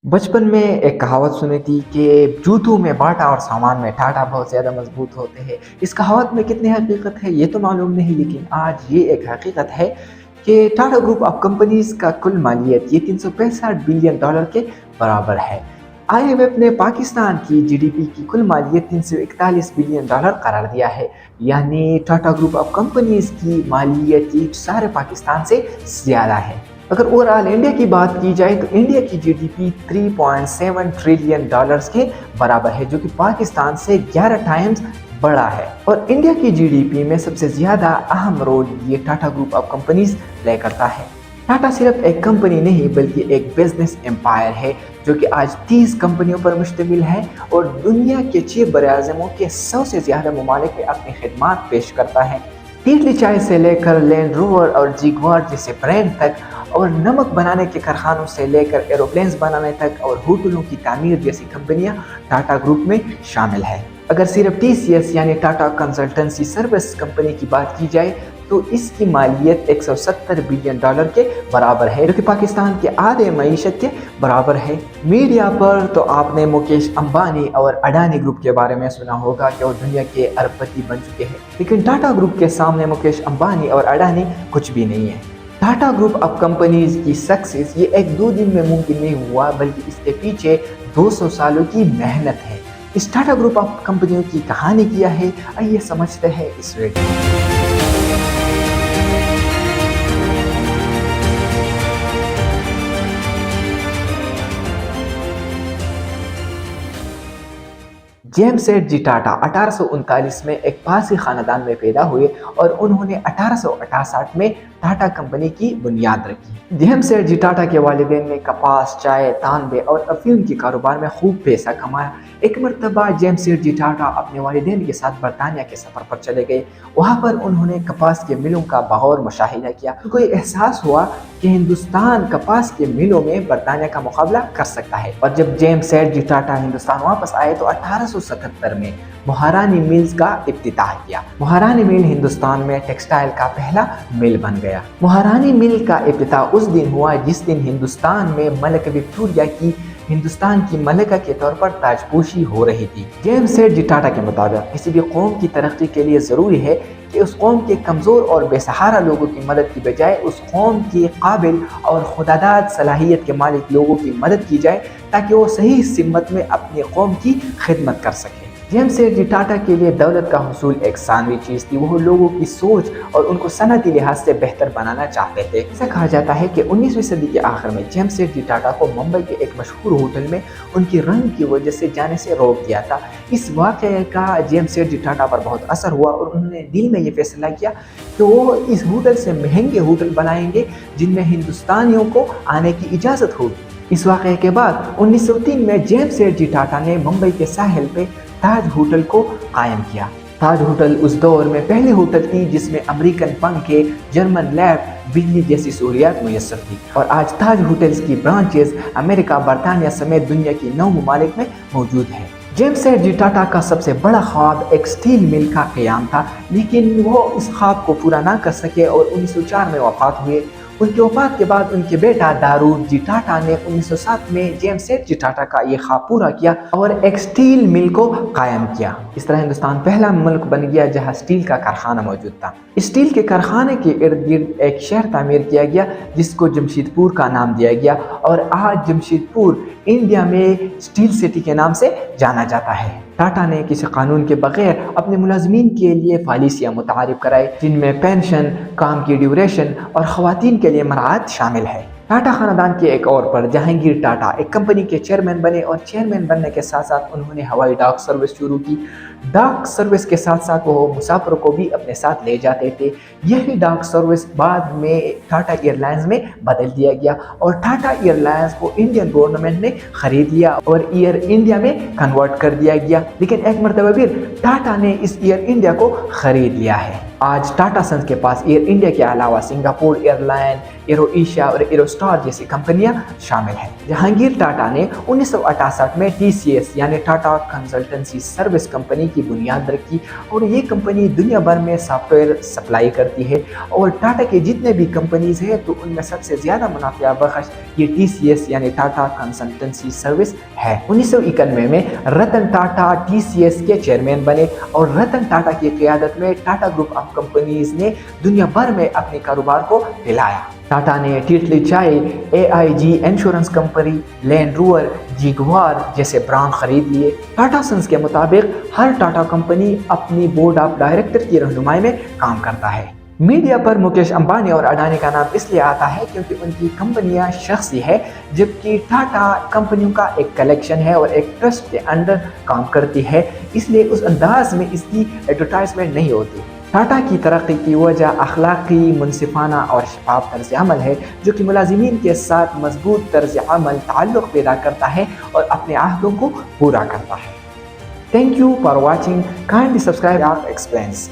बचपन में एक कहावत सुनी थी कि जूतों में बाटा और सामान में टाटा बहुत ज़्यादा मजबूत होते हैं। इस कहावत में कितनी हकीकत है ये तो मालूम नहीं, लेकिन आज ये एक हकीकत है कि टाटा ग्रुप ऑफ कंपनीज का कुल मालियत ये 365 बिलियन डॉलर के बराबर है। आईएमएफ ने पाकिस्तान की जीडीपी की कुल मालियत 341 बिलियन डॉलर करार दिया है। यानी टाटा ग्रुप ऑफ कंपनीज की मालियत ये सारे पाकिस्तान से ज़्यादा है। अगर ओवरऑल इंडिया की बात की जाए तो इंडिया की जीडीपी 3.7 ट्रिलियन डॉलर्स के बराबर है, जो कि पाकिस्तान से 11 टाइम्स बड़ा है। और इंडिया की जीडीपी में सबसे ज़्यादा अहम रोल ये Tata group of companies play करता है। टाटा सिर्फ एक कंपनी नहीं बल्कि एक बिजनेस एम्पायर है जो कि आज 30 कंपनियों पर मुश्तमिल है और दुनिया के 6 बराज़मों के 100 से ज़्यादा ममालिक में अपनी खिदमात पेश करता है। टीटली चाय से लेकर लैंड रोवर और जिगवार जैसे ब्रांड तक, और नमक बनाने के कारखानों से लेकर एरोप्लेन्स बनाने तक और होटलों की तामीर जैसी कंपनियां टाटा ग्रुप में शामिल है। अगर सिर्फ टीसीएस यानी टाटा कंसल्टेंसी सर्विस कंपनी की बात की जाए तो इसकी मालियत 170 बिलियन डॉलर के बराबर है, जो कि पाकिस्तान के आधे मईशत के बराबर है। मीडिया पर तो आपने मुकेश अंबानी और अडानी ग्रुप के बारे में सुना होगा कि वो दुनिया के अरबपति बन चुके हैं, लेकिन टाटा ग्रुप के सामने मुकेश अंबानी और अडानी कुछ भी नहीं है। टाटा ग्रुप ऑफ कंपनीज की सक्सेस ये 1-2 दिन में मुमकिन नहीं हुआ, बल्कि इसके पीछे 200 सालों की मेहनत है। इस टाटा ग्रुप ऑफ कंपनियों की कहानी क्या है, आइए समझते हैं इस वीडियो में। जेम्स सेठ जी टाटा 1839 में एक पारसी खानदान में पैदा हुए और उन्होंने 1868 में टाटा कंपनी की बुनियाद रखी। जेम्स सेठ जी टाटा के वालिदैन ने कपास, चाय, तांबे और अफीम के कारोबार में खूब पैसा कमाया। एक मरतबा जेम्स सेठ जी टाटा अपने वालिदैन के साथ बरतानिया के सफ़र पर चले गए। वहाँ पर उन्होंने कपास के मिलों का बगौर मुशाहिदा किया। उनको ये एहसास हुआ कि हिंदुस्तान कपास के मिलों में बरतानिया का मुकाबला कर सकता है। और जब जेम्स सेठ जी टाटा हिंदुस्तान वापस आए तो 1877 में महारानी मिल्स का इफ्तिताह किया। महारानी मिल हिंदुस्तान में टेक्सटाइल का पहला मिल बन गया। महारानी मिल का इफ्तिताह उस दिन हुआ जिस दिन हिंदुस्तान में मलक विक्टोरिया की हिंदुस्तान की मलिका के तौर पर ताजपोशी हो रही थी। जेम्स सेठ जी टाटा के मुताबिक किसी भी कौम की तरक्की के लिए ज़रूरी है कि उस कौम के कमज़ोर और बेसहारा लोगों की मदद की बजाय उस कौम के काबिल और खुदादाद सलाहियत के मालिक लोगों की मदद की जाए, ताकि वो सही सिमत में अपनी कौम की खिदमत कर सके। जेम्स सेठ जी टाटा के लिए दौलत का हुसूल एक सानवी चीज़ थी। वो लोगों की सोच और उनको सनती लिहाज से बेहतर बनाना चाहते थे। ऐसा कहा जाता है कि 19वीं सदी के आखिर में जेम्स सेठ जी टाटा को मुंबई के एक मशहूर होटल में उनकी रंग की वजह से जाने से रोक दिया था। इस वाक़े का जेम्स सेठ जी टाटा पर बहुत असर हुआ और उन्होंने दिल में ये फैसला किया कि वो इस होटल से महंगे होटल बनाएंगे जिनमें हिंदुस्तानियों को आने की इजाज़त होगी। इस वाक़े के बाद 1903 में जेम्स सेठ जी टाटा ने मुंबई के साहिल पे ताज होटल को कायम किया। ताज होटल उस दौर में पहली होटल थी जिसमें अमेरिकन पंखे, जर्मन लैब, बिजली जैसी सहूलियात मुयस्सर थी। और आज ताज होटल्स की ब्रांचेस अमेरिका, बरतानिया समेत दुनिया की 9 ममालिक में मौजूद है। जेम्स सेठ जी टाटा का सबसे बड़ा ख्वाब एक स्टील मिल का क़याम था, लेकिन वो इस ख्वाब को पूरा ना कर सके और 1904 में वफात हुए। उनकी वफात के बाद उनके बेटा दारूद जी टाटा ने 1907 में जेम्स सेठ जी टाटा का ये ख्वाब पूरा किया और एक स्टील मिल को कायम किया। इस तरह हिंदुस्तान पहला मुल्क बन गया जहां स्टील का कारखाना मौजूद था। स्टील के कारखाने के इर्द गिर्द एक शहर तामीर किया गया जिसको जमशेदपुर का नाम दिया गया और आज जमशेदपुर इंडिया में स्टील सिटी के नाम से जाना जाता है। टाटा ने किसी कानून के बगैर अपने मुलाजमीन के लिए पॉलिसियाँ मुतारिफ कराई, जिनमें पेंशन, काम की ड्यूरेशन और ख़वातीन के लिए मराहत शामिल है। टाटा खानदान के एक और पर जहांगीर टाटा एक कंपनी के चेयरमैन बने और चेयरमैन बनने के साथ साथ उन्होंने हवाई डाक सर्विस शुरू की। डाक सर्विस के साथ साथ वो मुसाफिरों को भी अपने साथ ले जाते थे। यही डाक सर्विस बाद में टाटा एयरलाइंस में बदल दिया गया और टाटा एयरलाइंस को इंडियन गवर्नमेंट ने खरीद लिया और एयर इंडिया में कन्वर्ट कर दिया गया। लेकिन एक मरतबा फिर टाटा ने इस एयर इंडिया को खरीद लिया है। आज टाटा सन्स के पास एयर इंडिया के अलावा सिंगापुर एयरलाइन, एरो एशिया और एरो स्टार जैसी कंपनियां शामिल हैं। जहांगीर टाटा ने 1968 में TCS यानी टाटा कंसल्टेंसी सर्विस कंपनी की बुनियाद रखी और ये कंपनी दुनिया भर में सॉफ्टवेयर सप्लाई करती है और टाटा के जितने भी कंपनीज हैं तो उनमें सबसे ज़्यादा मुनाफा बख्श ये TCS यानी टाटा कंसल्टेंसी सर्विस है। 1991 में रतन टाटा TCS के चेयरमैन बने और रतन टाटा की क़यादत में टाटा ग्रुप ऑफ कंपनीज ने दुनिया भर में अपने कारोबार को फैलाया। टाटा ने टिटली चाय, AIG insurance company, land rover, Jaguar जैसे ब्रांड खरीद लिए। टाटा सन्स के मुताबिक हर टाटा कंपनी अपनी बोर्ड ऑफ डायरेक्टर की रहनुमाई में काम करता है। मीडिया पर मुकेश अंबानी और अडानी का नाम इसलिए आता है क्योंकि उनकी कंपनियां शख्सी है, जबकि टाटा कंपनियों का एक कलेक्शन है और एक ट्रस्ट के अंडर काम करती है, इसलिए उस अंदाज में इसकी एडवर्टाइजमेंट नहीं होती। टाटा की तरक्की की वजह अखलाकी, मुनसिफाना और शफाफ तर्ज अमल है, जो कि मुलाजिमीन के साथ मजबूत तर्ज अमल ताल्लुक़ पैदा करता है और अपने अहदों को पूरा करता है। Thank you for watching, kindly subscribe our explains.